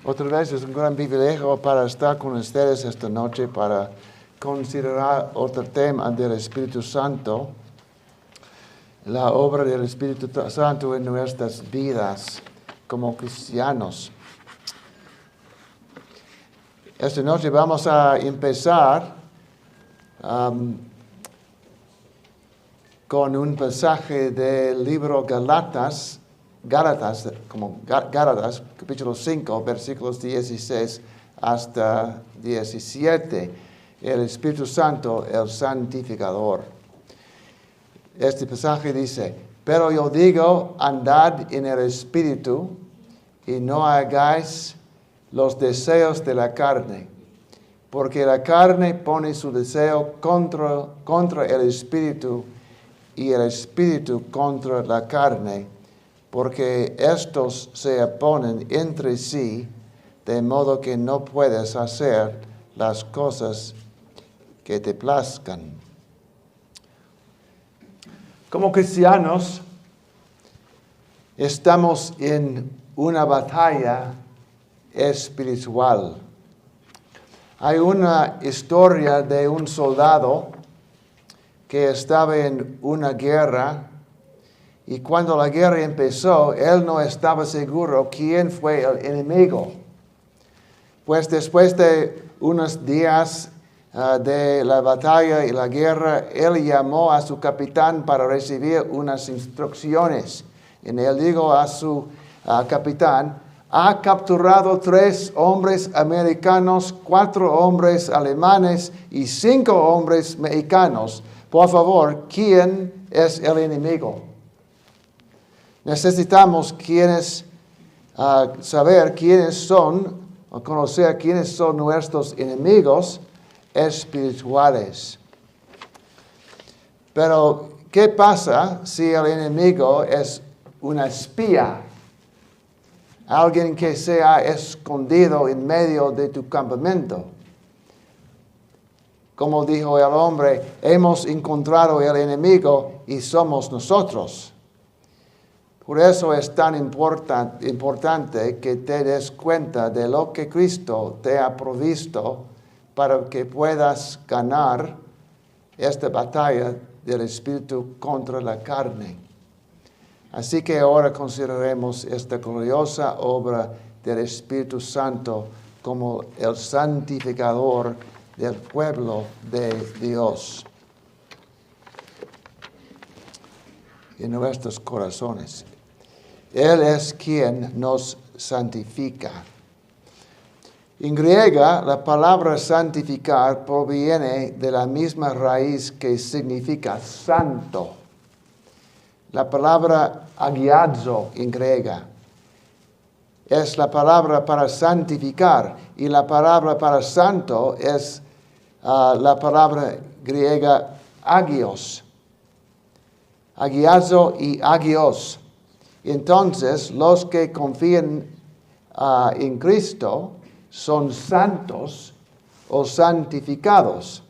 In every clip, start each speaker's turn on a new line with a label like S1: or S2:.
S1: Otra vez es un gran privilegio para estar con ustedes esta noche para considerar otro tema del Espíritu Santo, la obra del Espíritu Santo en nuestras vidas como cristianos. Esta noche vamos a empezar con un pasaje del libro Gálatas, capítulo 5, versículos 16 hasta 17. El Espíritu Santo, el santificador. Este pasaje dice: pero yo digo, andad en el Espíritu y no hagáis los deseos de la carne, porque la carne pone su deseo contra el Espíritu y el Espíritu contra la carne, porque estos se oponen entre sí, de modo que no puedes hacer las cosas que te plazcan. Como cristianos, estamos en una batalla espiritual. Hay una historia de un soldado que estaba en una guerra, y cuando la guerra empezó, él no estaba seguro quién fue el enemigo. Pues después de unos días de la batalla y la guerra, él llamó a su capitán para recibir unas instrucciones. Y él dijo a su capitán: ha capturado 3 hombres americanos, 4 hombres alemanes y 5 hombres mexicanos. Por favor, ¿quién es el enemigo? Necesitamos saber quiénes son, o conocer quiénes son nuestros enemigos espirituales. Pero, ¿qué pasa si el enemigo es una espía? Alguien que se ha escondido en medio de tu campamento. Como dijo el hombre, hemos encontrado el enemigo y somos nosotros. Por eso es tan importante que te des cuenta de lo que Cristo te ha provisto para que puedas ganar esta batalla del Espíritu contra la carne. Así que ahora consideremos esta gloriosa obra del Espíritu Santo como el santificador del pueblo de Dios en nuestros corazones. Él es quien nos santifica. En griega, la palabra santificar proviene de la misma raíz que significa santo. La palabra agiazo en griega es la palabra para santificar, y la palabra para santo es la palabra griega agios. Agiazo y agios. Entonces, los que confían en Cristo son santos o santificados.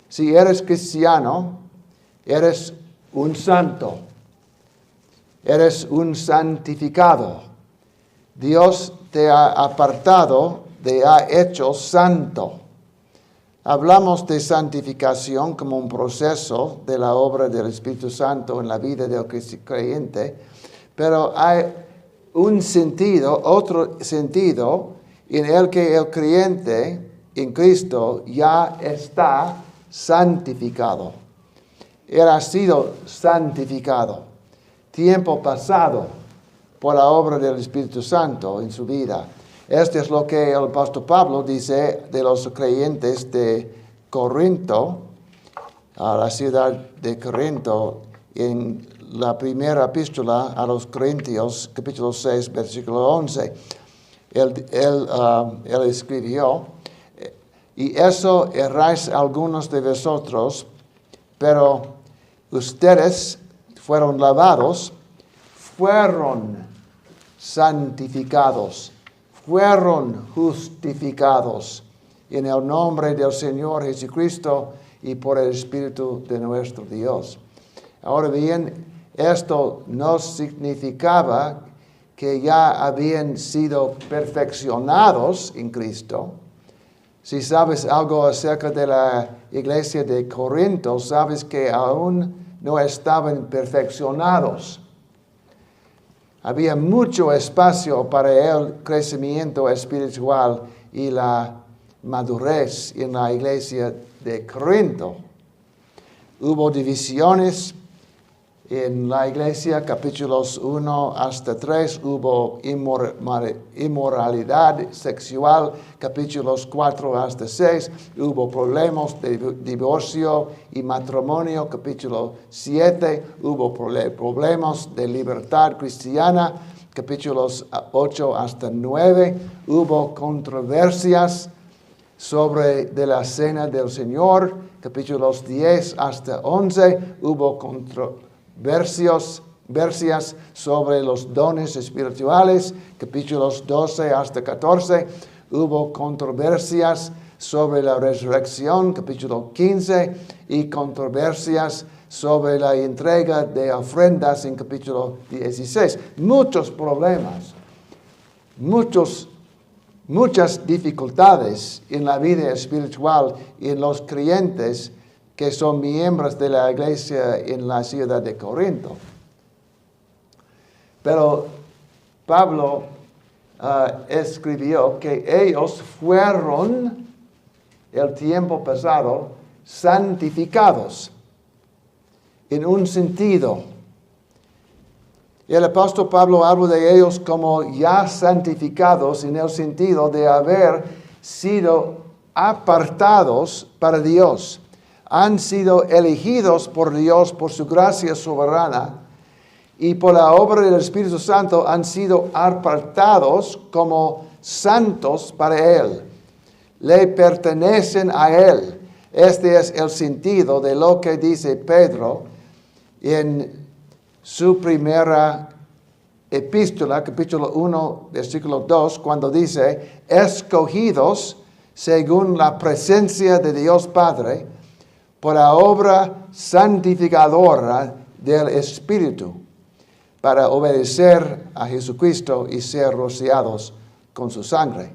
S1: Si eres cristiano, eres un santo. Eres un santificado. Dios te ha apartado, te ha hecho santo. Hablamos de santificación como un proceso de la obra del Espíritu Santo en la vida del creyente, pero hay otro sentido en el que el creyente en Cristo ya está santificado. Él ha sido santificado, tiempo pasado, por la obra del Espíritu Santo en su vida. Esto es lo que el apóstol Pablo dice de los creyentes de Corinto, a la ciudad de Corinto, en la primera epístola a los Corintios, capítulo 6, versículo 11. Él escribió: y eso erráis algunos de vosotros, pero ustedes fueron lavados, fueron santificados, fueron justificados en el nombre del Señor Jesucristo y por el Espíritu de nuestro Dios. Ahora bien, esto no significaba que ya habían sido perfeccionados en Cristo. Si sabes algo acerca de la iglesia de Corinto, sabes que aún no estaban perfeccionados. Había mucho espacio para el crecimiento espiritual y la madurez en la iglesia de Corinto. Hubo divisiones en la iglesia, capítulos 1 hasta 3, hubo inmoralidad sexual, capítulos 4 hasta 6, hubo problemas de divorcio y matrimonio, capítulo 7, hubo problemas de libertad cristiana, capítulos 8 hasta 9, hubo controversias sobre de la cena del Señor, capítulos 10 hasta 11, hubo controversias sobre los dones espirituales, capítulos 12 hasta 14, hubo controversias sobre la resurrección, capítulo 15, y controversias sobre la entrega de ofrendas en capítulo 16. Muchos problemas, muchas dificultades en la vida espiritual y en los creyentes que son miembros de la iglesia en la ciudad de Corinto. Pero Pablo escribió que ellos fueron, el tiempo pasado, santificados en un sentido. El apóstol Pablo habla de ellos como ya santificados en el sentido de haber sido apartados para Dios. Han sido elegidos por Dios por su gracia soberana y por la obra del Espíritu Santo han sido apartados como santos para Él. Le pertenecen a Él. Este es el sentido de lo que dice Pedro en su primera epístola, capítulo 1, versículo 2, cuando dice, escogidos según la presencia de Dios Padre, por la obra santificadora del Espíritu, para obedecer a Jesucristo y ser rociados con su sangre.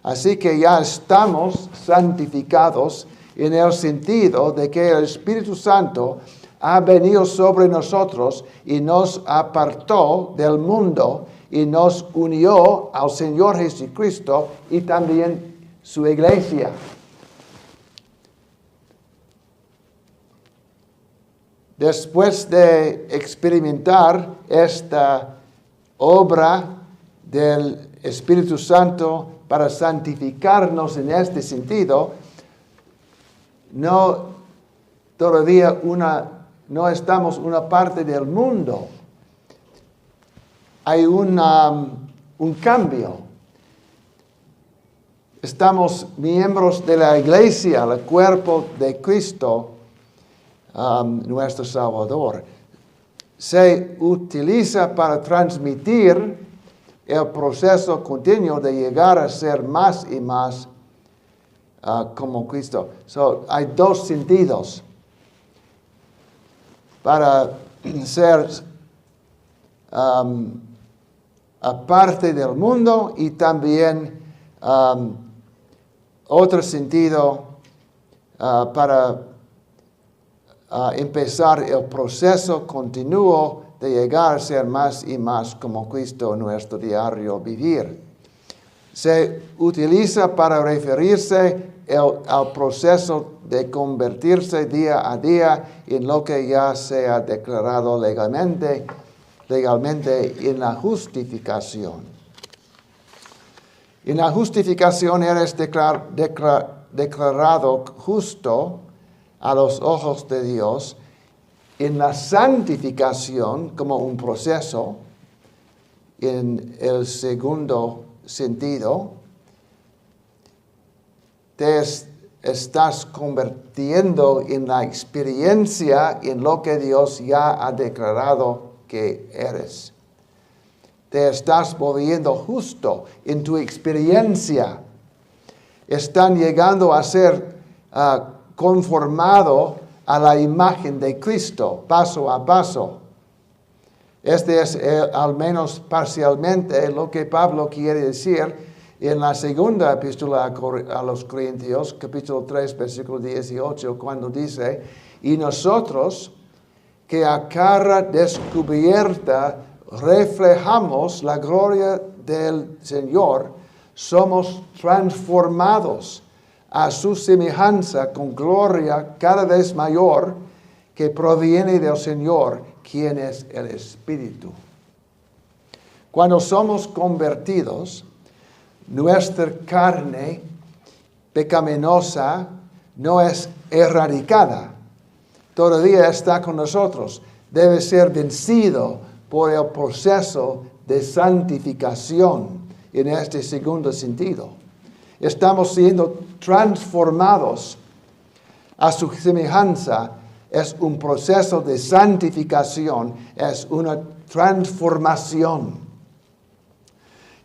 S1: Así que ya estamos santificados en el sentido de que el Espíritu Santo ha venido sobre nosotros y nos apartó del mundo y nos unió al Señor Jesucristo y también su iglesia. Después de experimentar esta obra del Espíritu Santo para santificarnos en este sentido, no estamos una parte del mundo. Hay un cambio. Estamos miembros de la iglesia, el cuerpo de Cristo, nuestro Salvador. Se utiliza para transmitir el proceso continuo de llegar a ser más y más como Cristo. Hay dos sentidos. Para ser aparte del mundo y también otro sentido para empezar el proceso continuo de llegar a ser más y más como Cristo en nuestro diario vivir. Se utiliza para referirse al proceso de convertirse día a día en lo que ya se ha declarado legalmente en la justificación. En la justificación eres declarado justo a los ojos de Dios. En la santificación, como un proceso, en el segundo sentido, te estás convirtiendo en la experiencia en lo que Dios ya ha declarado que eres. Te estás volviendo justo en tu experiencia. Están llegando a ser conformado a la imagen de Cristo, paso a paso. Este es al menos parcialmente lo que Pablo quiere decir en la segunda epístola a los Corintios, capítulo 3, versículo 18, cuando dice, y nosotros que a cara descubierta reflejamos la gloria del Señor, somos transformados a su semejanza con gloria cada vez mayor que proviene del Señor, quien es el Espíritu. Cuando somos convertidos, nuestra carne pecaminosa no es erradicada. Todavía está con nosotros. Debe ser vencido por el proceso de santificación en este segundo sentido. Estamos siendo transformados a su semejanza. Es un proceso de santificación, es una transformación.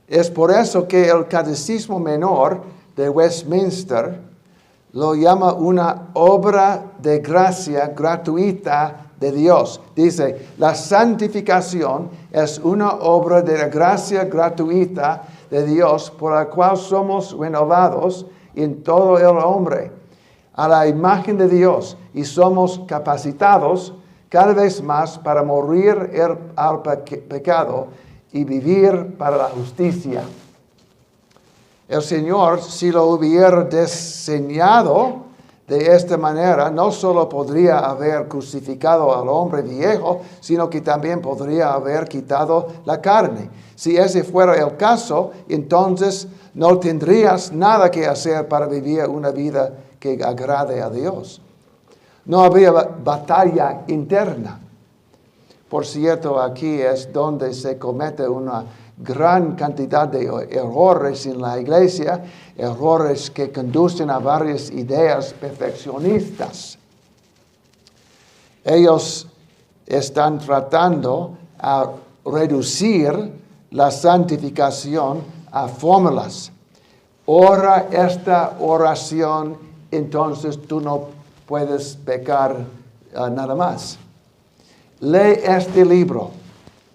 S1: Es por eso que el Catecismo Menor de Westminster lo llama una obra de gracia gratuita de Dios. Dice, la santificación es una obra de la gracia gratuita de Dios por la cual somos renovados en todo el hombre a la imagen de Dios y somos capacitados cada vez más para morir al pecado y vivir para la justicia. El Señor, si lo hubiera diseñado de esta manera, no solo podría haber crucificado al hombre viejo, sino que también podría haber quitado la carne. Si ese fuera el caso, entonces no tendrías nada que hacer para vivir una vida que agrade a Dios. No habría batalla interna. Por cierto, aquí es donde se comete una gran cantidad de errores en la iglesia, errores que conducen a varias ideas perfeccionistas. Ellos están tratando a reducir la santificación a fórmulas. Ora esta oración, entonces tú no puedes pecar nada más. Lee este libro,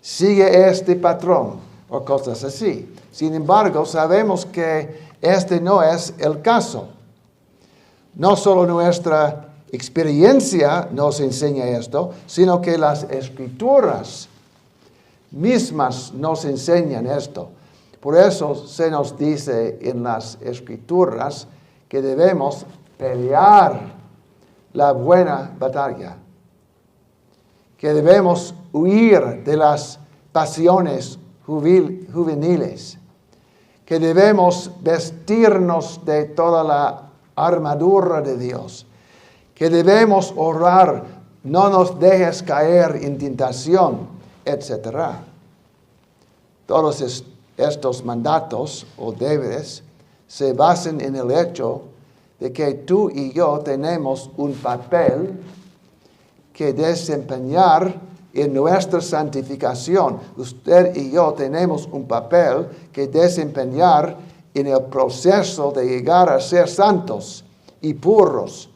S1: sigue este patrón, o cosas así. Sin embargo, sabemos que este no es el caso. No solo nuestra experiencia nos enseña esto, sino que las Escrituras mismas nos enseñan esto. Por eso se nos dice en las Escrituras que debemos pelear la buena batalla, que debemos huir de las pasiones juveniles, que debemos vestirnos de toda la armadura de Dios, que debemos orar, no nos dejes caer en tentación, etc. Todos estos mandatos o deberes se basan en el hecho de que tú y yo tenemos un papel que desempeñar en nuestra santificación. Usted y yo tenemos un papel que desempeñar en el proceso de llegar a ser santos y puros.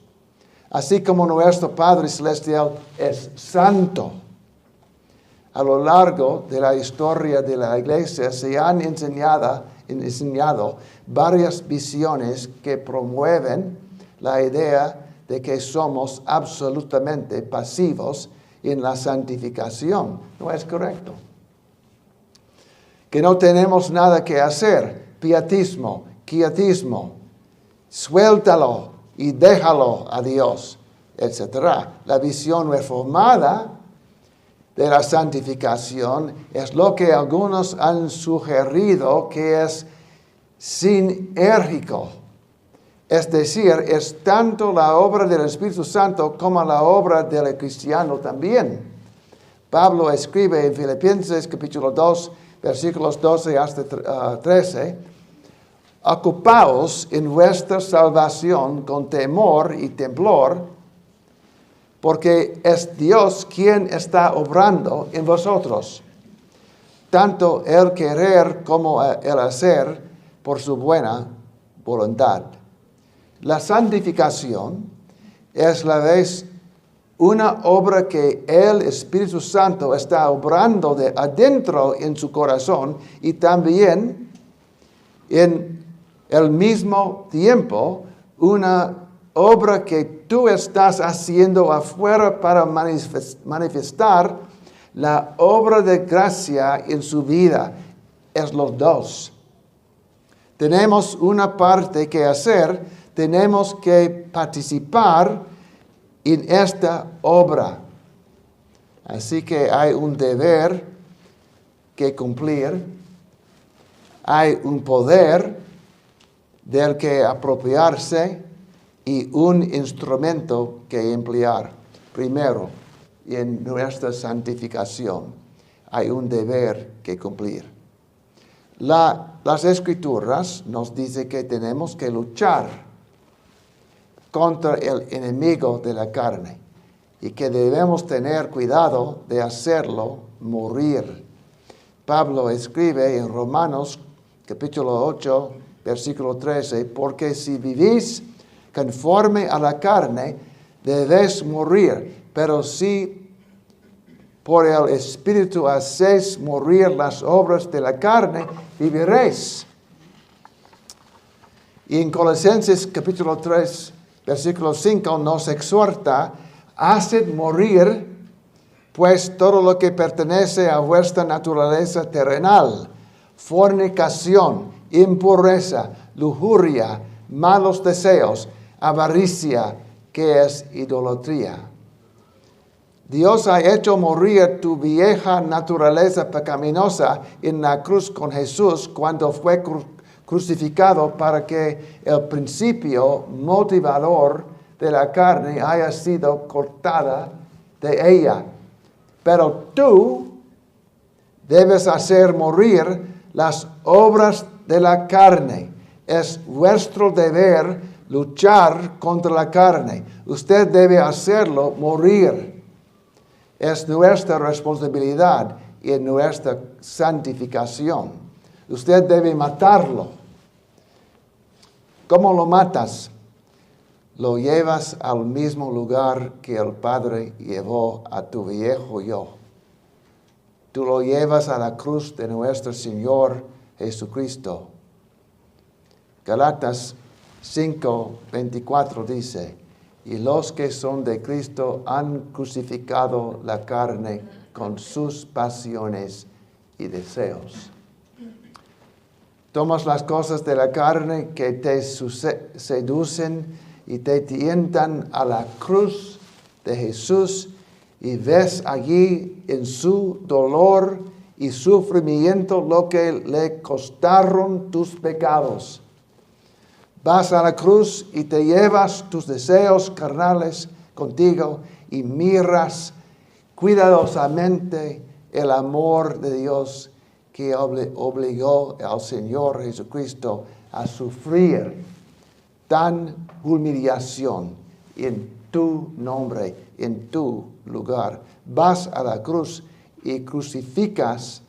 S1: Así como nuestro Padre Celestial es santo. A lo largo de la historia de la Iglesia se han enseñado varias visiones que promueven la idea de que somos absolutamente pasivos en la santificación. No es correcto. Que no tenemos nada que hacer. Pietismo, quietismo. Suéltalo y déjalo a Dios, etc. La visión reformada de la santificación es lo que algunos han sugerido que es sinérgico. Es decir, es tanto la obra del Espíritu Santo como la obra del cristiano también. Pablo escribe en Filipenses capítulo 2, versículos 12 hasta 13, ocupaos en vuestra salvación con temor y temblor, porque es Dios quien está obrando en vosotros, tanto el querer como el hacer por su buena voluntad. La santificación es la vez una obra que el Espíritu Santo está obrando de adentro en su corazón y también en el mismo tiempo una obra que tú estás haciendo afuera para manifestar la obra de gracia en su vida. Es los dos. Tenemos una parte que hacer, tenemos que participar en esta obra. Así que hay un deber que cumplir, hay un poder del que apropiarse y un instrumento que emplear. Primero, en nuestra santificación hay un deber que cumplir. Las Escrituras nos dicen que tenemos que luchar contra el enemigo de la carne y que debemos tener cuidado de hacerlo morir. Pablo escribe en Romanos capítulo 8, versículo 13, porque si vivís conforme a la carne, debéis morir, pero si por el Espíritu hacéis morir las obras de la carne, viviréis. Y en Colosenses capítulo 3, versículo 5 nos exhorta, haced morir pues todo lo que pertenece a vuestra naturaleza terrenal, fornicación, impureza, lujuria, malos deseos, avaricia, que es idolatría. Dios ha hecho morir tu vieja naturaleza pecaminosa en la cruz con Jesús cuando fue crucificado para que el principio motivador de la carne haya sido cortada de ella. Pero tú debes hacer morir las obras de la carne. Es vuestro deber luchar contra la carne. Usted debe hacerlo morir. Es nuestra responsabilidad y en nuestra santificación. Usted debe matarlo. ¿Cómo lo matas? Lo llevas al mismo lugar que el Padre llevó a tu viejo yo. Tú lo llevas a la cruz de nuestro Señor Jesucristo. Gálatas 5:24 dice, y los que son de Cristo han crucificado la carne con sus pasiones y deseos. Tomas las cosas de la carne que te seducen y te tientan a la cruz de Jesús y ves allí en su dolor y sufrimiento lo que le costaron tus pecados. Vas a la cruz y te llevas tus deseos carnales contigo y miras cuidadosamente el amor de Dios que obligó al Señor Jesucristo a sufrir tan humillación en tu nombre, en tu lugar. Vas a la cruz y crucificas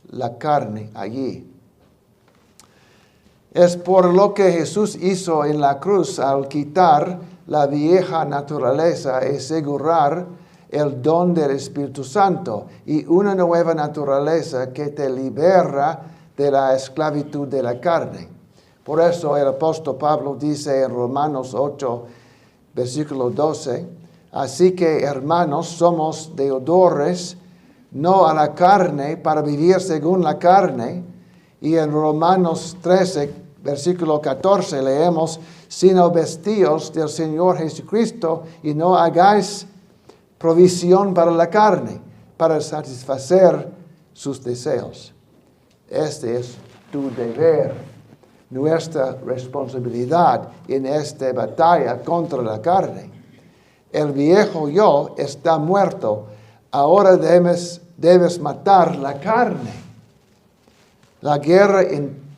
S1: la carne allí. Es por lo que Jesús hizo en la cruz al quitar la vieja naturaleza y asegurar el don del Espíritu Santo y una nueva naturaleza que te libera de la esclavitud de la carne. Por eso el apóstol Pablo dice en Romanos 8, versículo 12, así que hermanos somos deudores, no a la carne para vivir según la carne. Y en Romanos 13, versículo 14 leemos, sino vestíos del Señor Jesucristo y no hagáis provisión para la carne, para satisfacer sus deseos. Este es tu deber, nuestra responsabilidad en esta batalla contra la carne. El viejo yo está muerto, ahora debes matar la carne. La guerra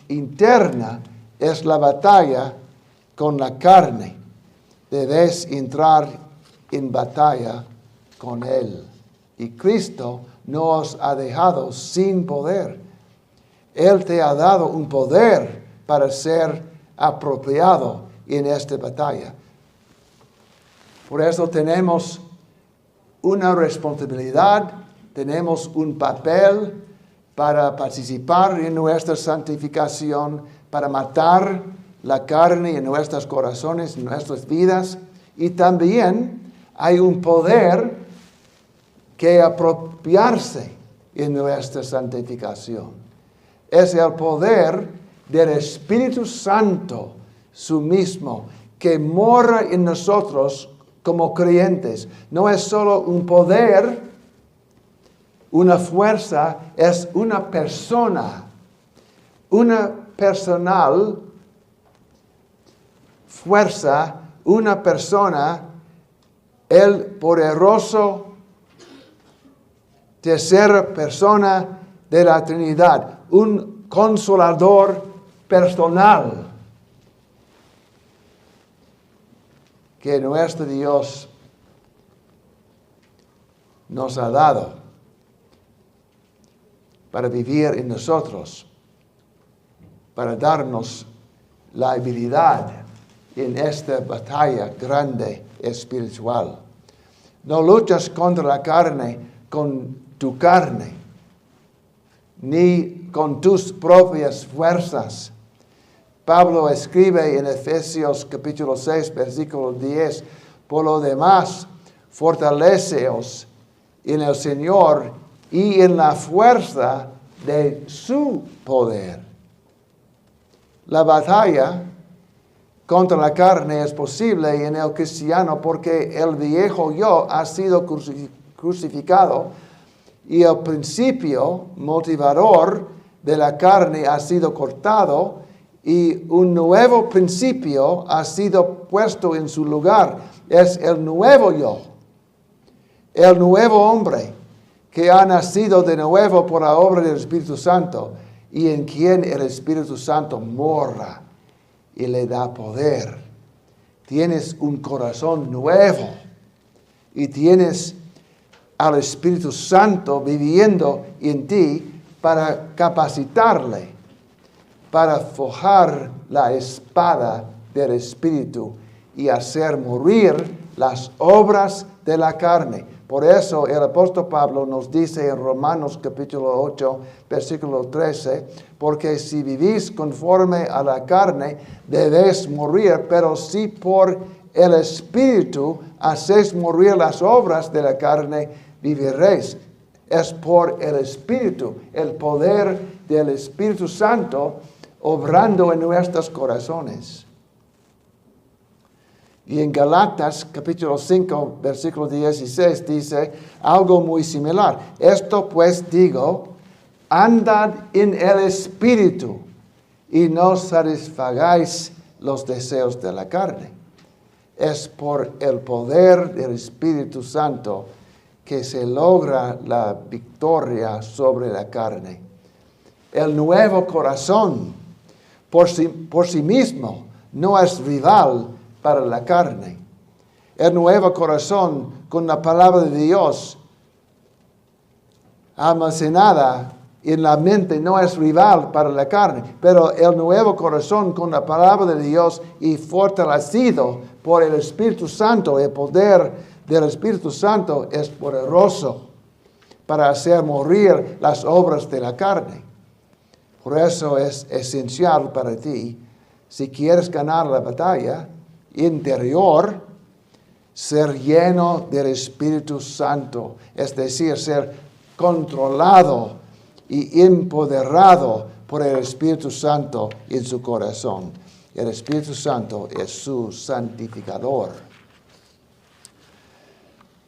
S1: interna es la batalla con la carne. Debes entrar en batalla con Él. Y Cristo no os ha dejado sin poder. Él te ha dado un poder para ser apropiado en esta batalla. Por eso tenemos una responsabilidad, tenemos un papel para participar en nuestra santificación, para matar la carne en nuestros corazones, en nuestras vidas. Y también hay un poder que apropiarse en nuestra santificación. Es el poder del Espíritu Santo, su mismo, que mora en nosotros como creyentes. No es solo un poder, una fuerza, es una persona, una personal fuerza, una persona, el poderoso tercera persona de la Trinidad, un consolador personal que nuestro Dios nos ha dado para vivir en nosotros, para darnos la habilidad en esta batalla grande espiritual. No luchas contra la carne con tu carne, ni con tus propias fuerzas. Pablo escribe en Efesios capítulo 6, versículo 10, por lo demás, fortaleceos en el Señor y en la fuerza de su poder. La batalla contra la carne es posible en el cristiano porque el viejo yo ha sido crucificado y el principio motivador de la carne ha sido cortado y un nuevo principio ha sido puesto en su lugar. Es el nuevo yo, el nuevo hombre que ha nacido de nuevo por la obra del Espíritu Santo y en quien el Espíritu Santo mora y le da poder. Tienes un corazón nuevo y tienes al Espíritu Santo viviendo en ti para capacitarle, para forjar la espada del Espíritu y hacer morir las obras de la carne. Por eso el apóstol Pablo nos dice en Romanos capítulo 8, versículo 13, porque si vivís conforme a la carne, debéis morir, pero si por el Espíritu hacéis morir las obras de la carne, viviréis. Es por el Espíritu, el poder del Espíritu Santo obrando en nuestros corazones. Y en Galatas capítulo 5, versículo 16 dice algo muy similar. Esto pues digo, andad en el Espíritu y no satisfagáis los deseos de la carne. Es por el poder del Espíritu Santo que se logra la victoria sobre la carne. El nuevo corazón por sí mismo no es rival para la carne. El nuevo corazón con la palabra de Dios almacenada en la mente no es rival para la carne, pero el nuevo corazón con la palabra de Dios y fortalecido por el Espíritu Santo, el poder del Espíritu Santo es poderoso para hacer morir las obras de la carne. Por eso es esencial para ti, si quieres ganar la batalla interior, ser lleno del Espíritu Santo, es decir, ser controlado y empoderado por el Espíritu Santo en su corazón. El Espíritu Santo es su santificador.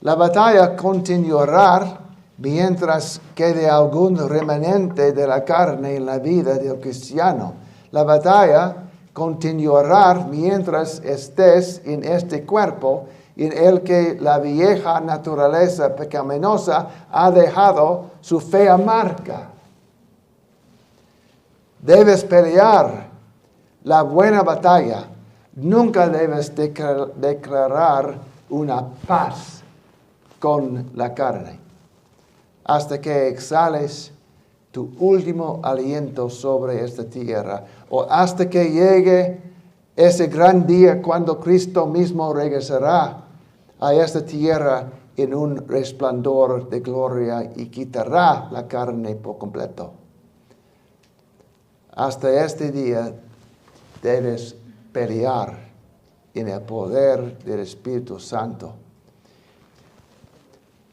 S1: La batalla continuará mientras quede algún remanente de la carne en la vida del cristiano. La batalla continuará mientras estés en este cuerpo en el que la vieja naturaleza pecaminosa ha dejado su fea marca. Debes pelear la buena batalla. Nunca debes declarar una paz con la carne hasta que exhales tu último aliento sobre esta tierra, o hasta que llegue ese gran día cuando Cristo mismo regresará a esta tierra en un resplandor de gloria y quitará la carne por completo. Hasta este día debes pelear en el poder del Espíritu Santo.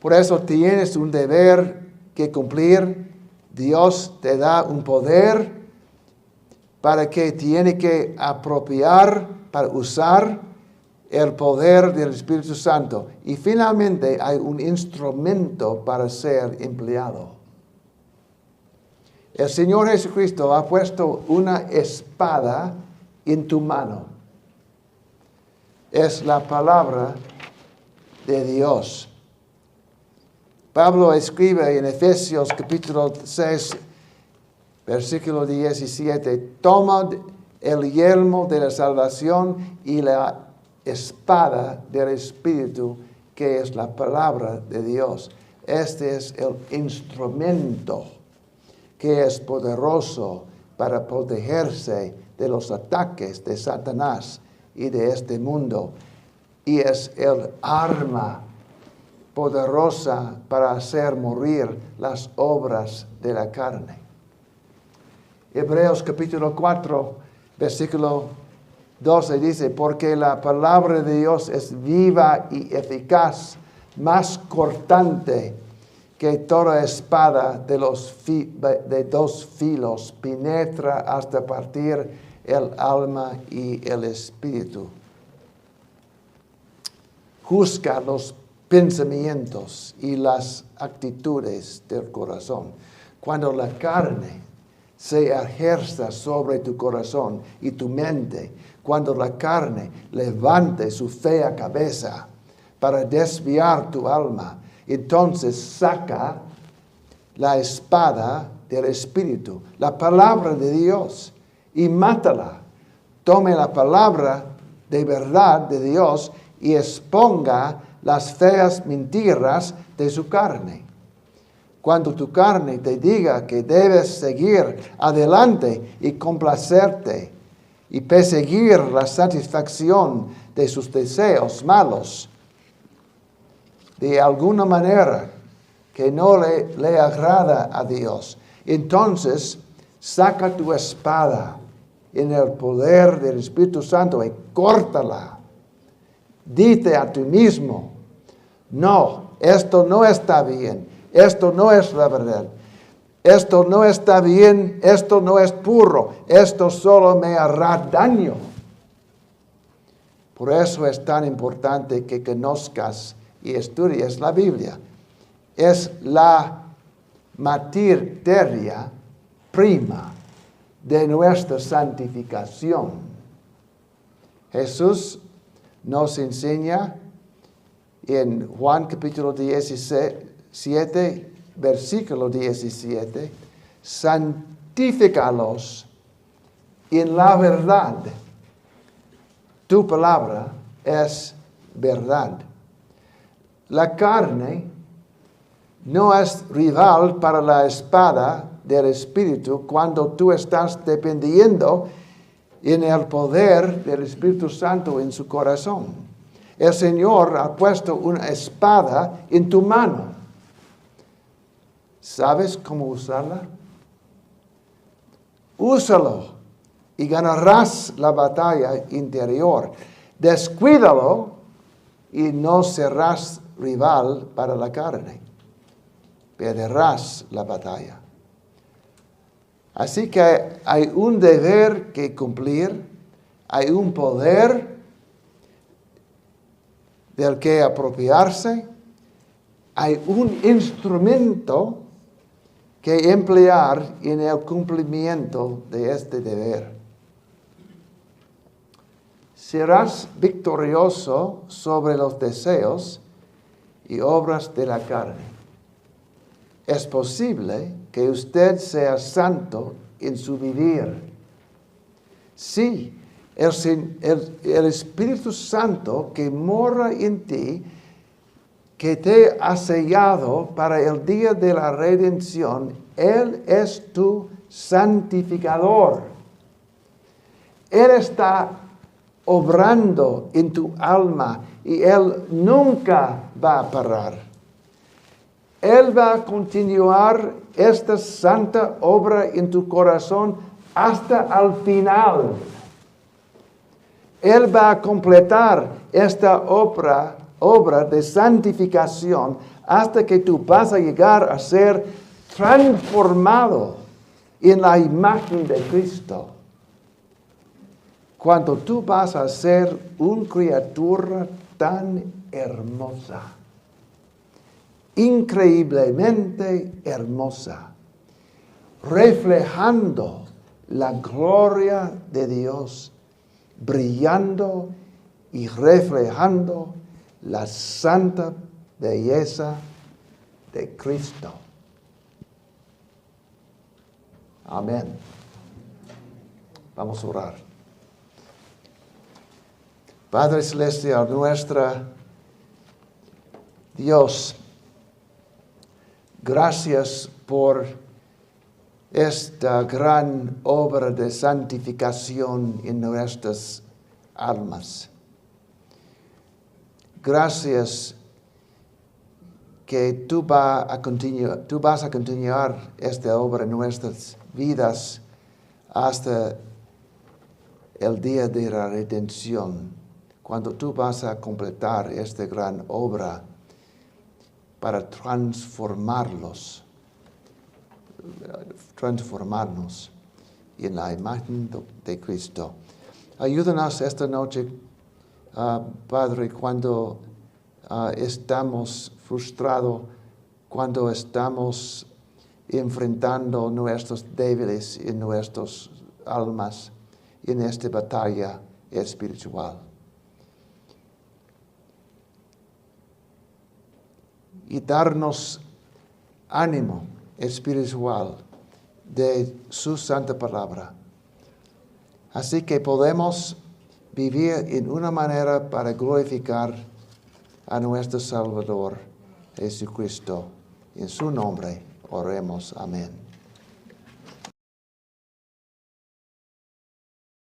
S1: Por eso tienes un deber que cumplir. Dios te da un poder para que tiene que apropiar, para usar el poder del Espíritu Santo. Y finalmente hay un instrumento para ser empleado. El Señor Jesucristo ha puesto una espada en tu mano. Es la palabra de Dios. Pablo escribe en Efesios capítulo 6, versículo 17, toma el yelmo de la salvación y la espada del Espíritu, que es la palabra de Dios. Este es el instrumento que es poderoso para protegerse de los ataques de Satanás y de este mundo. Y es el arma poderosa para hacer morir las obras de la carne. Hebreos capítulo 4, versículo 12 dice, porque la palabra de Dios es viva y eficaz, más cortante que toda espada de dos filos, penetra hasta partir el alma y el espíritu. Juzga los pensamientos y las actitudes del corazón. Cuando la carne se ejerza sobre tu corazón y tu mente, cuando la carne levante su fea cabeza para desviar tu alma, entonces saca la espada del Espíritu, la palabra de Dios, y mátala. Tome la palabra de verdad de Dios y exponga las feas mentiras de su carne. Cuando tu carne te diga que debes seguir adelante y complacerte y perseguir la satisfacción de sus deseos malos, de alguna manera que no le agrada a Dios, entonces saca tu espada en el poder del Espíritu Santo y córtala. Dite a ti mismo, no, esto no está bien, esto no es la verdad, esto no está bien, esto no es puro, esto solo me hará daño. Por eso es tan importante que conozcas y estudies la Biblia. Es la materia prima de nuestra santificación. Jesús nos enseña en Juan capítulo 17, versículo 17, santifícalos en la verdad. Tu palabra es verdad. La carne no es rival para la espada del Espíritu cuando tú estás dependiendo en el poder del Espíritu Santo en su corazón. El Señor ha puesto una espada en tu mano. ¿Sabes cómo usarla? Úsalo y ganarás la batalla interior. Descuídalo y no serás rival para la carne. Perderás la batalla. Así que hay un deber que cumplir, hay un poder del que apropiarse, hay un instrumento que emplear en el cumplimiento de este deber. Serás victorioso sobre los deseos y obras de la carne. Es posible que usted sea santo en su vivir. Sí, el Espíritu Santo que mora en ti, que te ha sellado para el día de la redención, Él es tu santificador. Él está obrando en tu alma y Él nunca va a parar. Él va a continuar esta santa obra en tu corazón hasta al final. Él va a completar esta obra de santificación hasta que tú vas a llegar a ser transformado en la imagen de Cristo. Cuando tú vas a ser una criatura tan hermosa, increíblemente hermosa, reflejando la gloria de Dios, brillando y reflejando la santa belleza de Cristo. Amén. Vamos a orar. Padre Celestial, nuestro Dios, gracias por esta gran obra de santificación en nuestras almas. Gracias que tú vas a continuar esta obra en nuestras vidas hasta el día de la redención, cuando tú vas a completar esta gran obra para transformarnos en la imagen de Cristo. Ayúdanos esta noche, Padre, cuando estamos frustrados, cuando estamos enfrentando nuestros débiles en nuestras almas en esta batalla espiritual. Y darnos ánimo espiritual de su santa palabra. Así que podemos vivir en una manera para glorificar a nuestro Salvador Jesucristo. En su nombre oremos. Amén.